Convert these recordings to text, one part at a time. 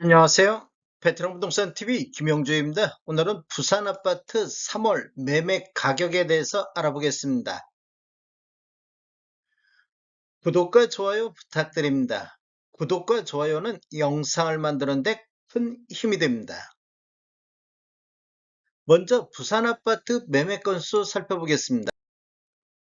안녕하세요. 베트남 부동산 TV 김영주입니다. 오늘은 부산 아파트 3월 매매 가격에 대해서 알아보겠습니다. 구독과 좋아요 부탁드립니다. 구독과 좋아요는 영상을 만드는데 큰 힘이 됩니다. 먼저 부산 아파트 매매 건수 살펴보겠습니다.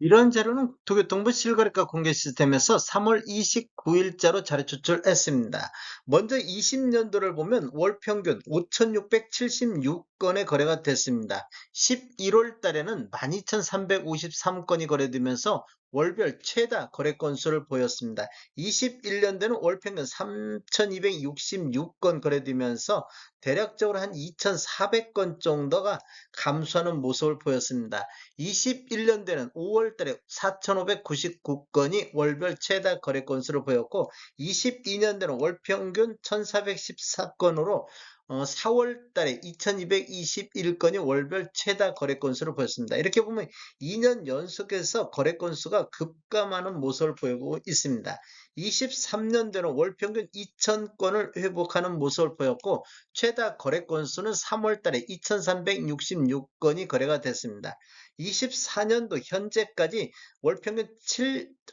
이러한 자료는 국토교통부 실거래가 공개 시스템에서 3월 29일자로 자료 추출했습니다. 먼저 20년도를 보면 월 평균 5,676건의 거래가 됐습니다. 11월 달에는 12,353건이 거래되면서 월별 최다 거래 건수를 보였습니다. 21년도에는 월 평균 3,266건 거래되면서 대략적으로 한 2,400건 정도가 감소하는 모습을 보였습니다. 21년도에는 5월 달에 4,599건이 월별 최다 거래 건수를 보였고 22년도에는 월 평균 1,414건으로 4월 달에 2,221건이 월별 최다 거래 건수를 보였습니다. 이렇게 보면 2년 연속해서 거래 건수가 급감하는 모습을 보이고 있습니다. 23년도에는 월 평균 2,000건을 회복하는 모습을 보였고 최다 거래 건수는 3월 달에 2,366건이 거래가 됐습니다. 24년도 현재까지 월 평균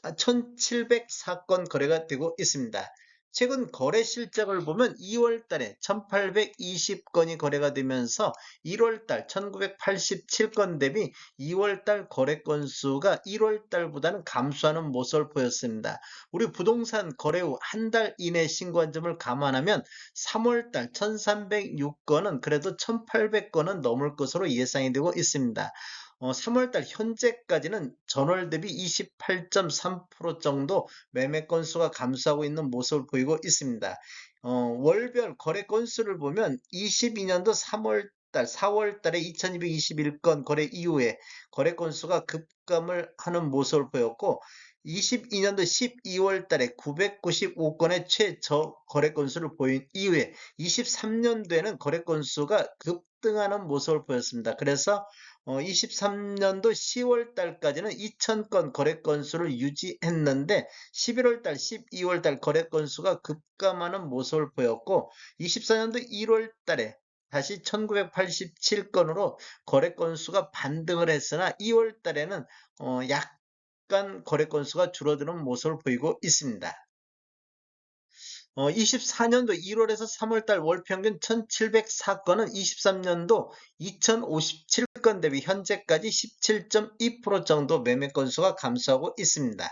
1,704건 거래가 되고 있습니다. 최근 거래 실적을 보면 2월 달에 1,820건이 거래가 되면서 1월 달 1,987건 대비 2월 달 거래 건수가 1월 달보다는 감소하는 모습을 보였습니다. 우리 부동산 거래 후 한 달 이내 신고한 점을 감안하면 3월 달 1,306건은 그래도 1,800건은 넘을 것으로 예상이 되고 있습니다. 3월 달 현재까지는 전월 대비 28.3% 정도 매매 건수가 감소하고 있는 모습을 보이고 있습니다. 월별 거래 건수를 보면 22년도 3월 달, 4월 달에 2221건 거래 이후에 거래 건수가 급감을 하는 모습을 보였고 22년도 12월 달에 995건의 최저 거래 건수를 보인 이후에 23년도에는 거래 건수가 급등하는 모습을 보였습니다. 그래서 23년도 10월 달까지는 2,000건 거래 건수를 유지했는데 11월 달, 12월 달 거래 건수가 급감하는 모습을 보였고 24년도 1월 달에 다시 1987건으로 거래 건수가 반등을 했으나 2월 달에는 약간 거래 건수가 줄어드는 모습을 보이고 있습니다. 24년도 1월에서 3월달 월평균 1,704건은 23년도 2,057건 대비 현재까지 17.2% 정도 매매 건수가 감소하고 있습니다.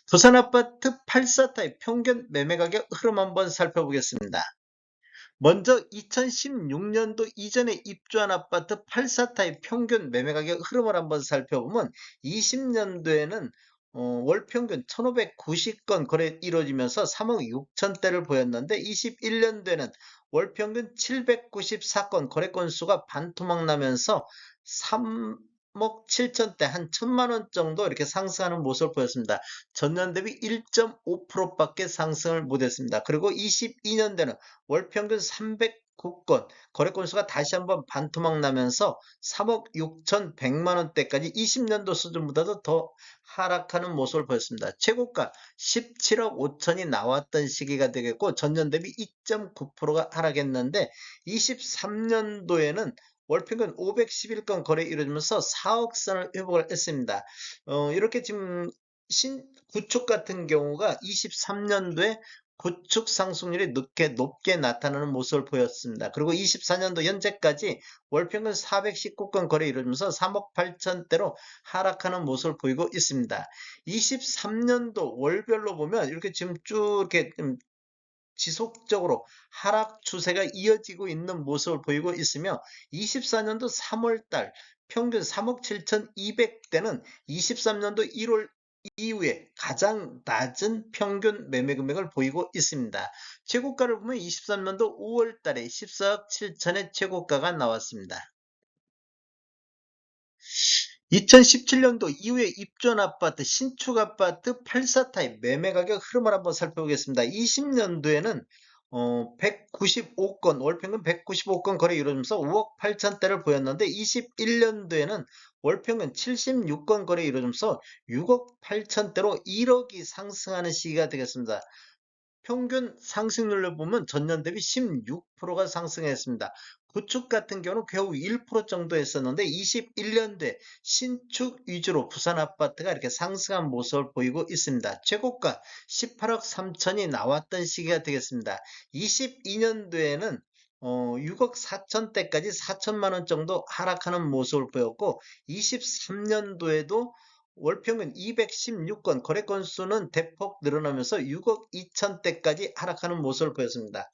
부산 아파트 84타입 평균 매매 가격 흐름 한번 살펴보겠습니다. 먼저 2016년도 이전에 입주한 아파트 84타입 평균 매매 가격 흐름을 한번 살펴보면 20년도에는 월 평균 1,590건 거래 이루어지면서 3억 6천대를 보였는데 21년도에는 월 평균 794건 거래 건수가 반토막 나면서 3억 7천대 한 1,000만 원 정도 이렇게 상승하는 모습을 보였습니다. 전년 대비 1.5%밖에 상승을 못했습니다. 그리고 22년도에는 월 평균 309건, 거래 건수가 다시 한번 반토막 나면서 3억 6,100만 원대까지 20년도 수준보다도 더 하락하는 모습을 보였습니다. 최고가 17억 5천이 나왔던 시기가 되겠고 전년 대비 2.9%가 하락했는데 23년도에는 월평균 511건 거래 이루어지면서 4억 선을 회복을 했습니다. 이렇게 지금 구축 같은 경우가 23년도에 구축 상승률이 높게 나타나는 모습을 보였습니다. 그리고 24년도 현재까지 월평균 419건 거래 이루어지면서 3억 8천대로 하락하는 모습을 보이고 있습니다. 23년도 월별로 보면 이렇게 지금 쭉 이렇게 지속적으로 하락 추세가 이어지고 있는 모습을 보이고 있으며 24년도 3월달 평균 3억 7,200대는 23년도 1월 이후에 가장 낮은 평균 매매 금액을 보이고 있습니다. 최고가를 보면 23년도 5월 달에 14억 7천의 최고가가 나왔습니다. 2017년도 이후에 입주한 아파트, 신축 아파트 84타입 매매 가격 흐름을 한번 살펴보겠습니다. 20년도에는 195건, 월평균 195건 거래 이루어지면서 5억 8천대를 보였는데 21년도에는 월평균 76건 거래 이루어지면서 6억 8천대로 1억이 상승하는 시기가 되겠습니다. 평균 상승률로 보면 전년 대비 16%가 상승했습니다. 구축 같은 경우는 겨우 1% 정도 했었는데 21년도에 신축 위주로 부산 아파트가 이렇게 상승한 모습을 보이고 있습니다. 최고가 18억 3천이 나왔던 시기가 되겠습니다. 22년도에는 6억 4천대까지 4천만 원 정도 하락하는 모습을 보였고 23년도에도 월평균 216건, 거래 건수는 대폭 늘어나면서 6억 2천대까지 하락하는 모습을 보였습니다.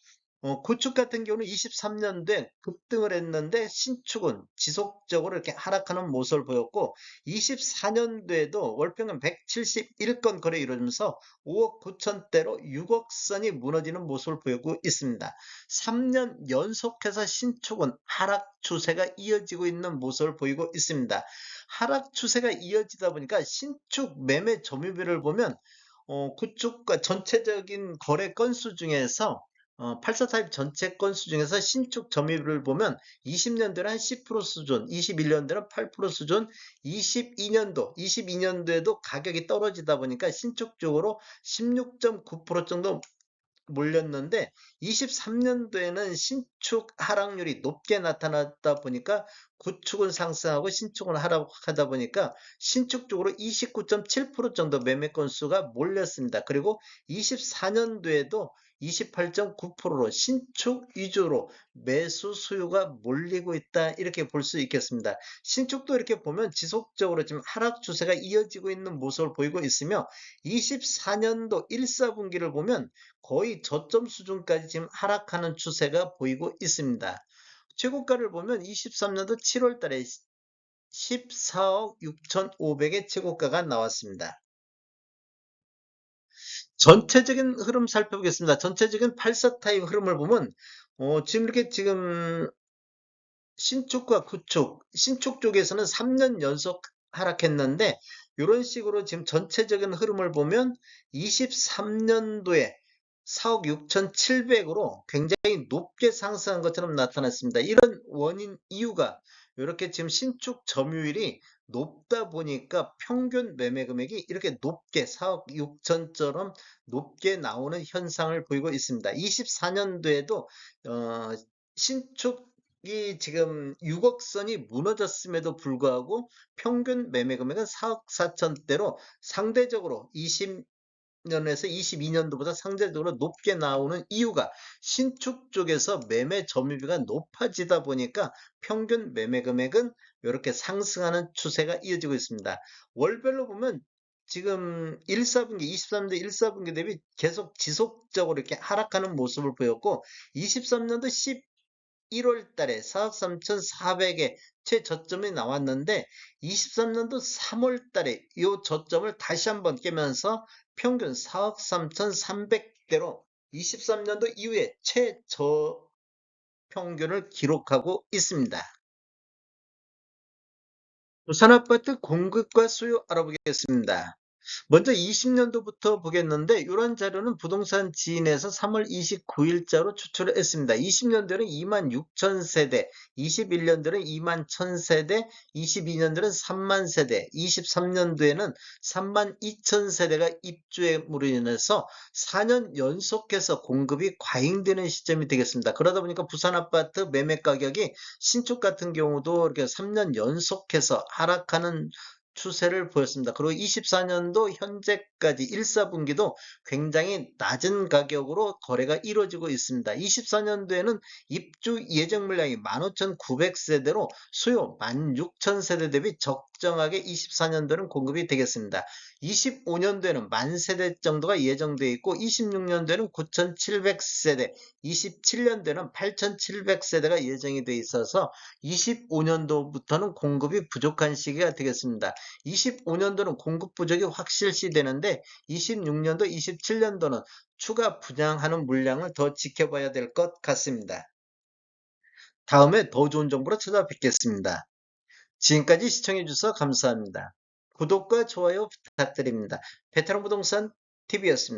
구축 같은 경우는 23년도에 급등을 했는데 신축은 지속적으로 이렇게 하락하는 모습을 보였고 24년도에도 월평균 171건 거래 이루어지면서 5억 9천대로 6억 선이 무너지는 모습을 보이고 있습니다. 3년 연속해서 신축은 하락 추세가 이어지고 있는 모습을 보이고 있습니다. 하락 추세가 이어지다 보니까 신축 매매 점유율을 보면 구축과 전체적인 거래 건수 중에서 84 타입 전체 건수 중에서 신축 점유율을 보면 20년도에는 한 10% 수준, 21년도에는 8% 수준, 22년도에도 가격이 떨어지다 보니까 신축 쪽으로 16.9% 정도 몰렸는데 23년도에는 신축 하락률이 높게 나타났다 보니까 구축은 상승하고 신축은 하락하다 보니까 신축 쪽으로 29.7% 정도 매매 건수가 몰렸습니다. 그리고 24년도에도 28.9%로 신축 위주로 매수 수요가 몰리고 있다, 이렇게 볼 수 있겠습니다. 신축도 이렇게 보면 지속적으로 지금 하락 추세가 이어지고 있는 모습을 보이고 있으며 24년도 1, 4분기를 보면 거의 저점 수준까지 지금 하락하는 추세가 보이고 있습니다. 최고가를 보면 23년도 7월 달에 14억 6,500의 최고가가 나왔습니다. 전체적인 흐름 살펴보겠습니다. 전체적인 84 타입 흐름을 보면 지금 이렇게 지금 신축과 구축, 신축 쪽에서는 3년 연속 하락했는데 이런 식으로 지금 전체적인 흐름을 보면 23년도에 4억 6,700으로 굉장히 높게 상승한 것처럼 나타났습니다. 이런 원인 이유가 이렇게 지금 신축 점유율이 높다 보니까 평균 매매 금액이 이렇게 높게 4억 6천처럼 높게 나오는 현상을 보이고 있습니다. 24년도에도 신축 이 지금 6억 선이 무너졌음에도 불구하고 평균 매매 금액은 4억 4천대로 상대적으로 20년에서 22년도보다 상대적으로 높게 나오는 이유가 신축 쪽에서 매매 점유비가 높아지다 보니까 평균 매매 금액은 이렇게 상승하는 추세가 이어지고 있습니다. 월별로 보면 지금 1, 4분기, 23년도 1, 4분기 대비 계속 지속적으로 이렇게 하락하는 모습을 보였고 23년도 1월 달에 4억 3,400의 최저점이 나왔는데 23년도 3월 달에 이 저점을 다시 한번 깨면서 평균 4억 3,300대로 23년도 이후에 최저평균을 기록하고 있습니다. 부산 아파트 공급과 수요 알아보겠습니다. 먼저 20년도부터 보겠는데 이런 자료는 부동산 지인에서 3월 29일자로 추출을 했습니다. 20년도에는 2만 6천 세대, 21년도에는 2만 1천 세대, 22년도에는 3만 세대, 23년도에는 3만 2천 세대가 입주물로 인해서 4년 연속해서 공급이 과잉되는 시점이 되겠습니다. 그러다 보니까 부산 아파트 매매 가격이 신축 같은 경우도 이렇게 3년 연속해서 하락하는 추세를 보였습니다. 그리고 24년도 현재까지 1, 4분기도 굉장히 낮은 가격으로 거래가 이루어지고 있습니다. 24년도에는 입주 예정 물량이 15,900세대로 수요 16,000세대 대비 적정하게 24년도에는 공급이 되겠습니다. 25년도에는 10,000세대 정도가 예정되어 있고 26년도에는 9,700세대, 27년도에는 8,700세대가 예정이 되어 있어서 25년도부터는 공급이 부족한 시기가 되겠습니다. 25년도는 공급 부족이 확실시 되는데 26년도, 27년도는 추가 분양하는 물량을 더 지켜봐야 될 것 같습니다. 다음에 더 좋은 정보로 찾아뵙겠습니다. 지금까지 시청해주셔서 감사합니다. 구독과 좋아요 부탁드립니다. 베테랑 부동산 TV였습니다.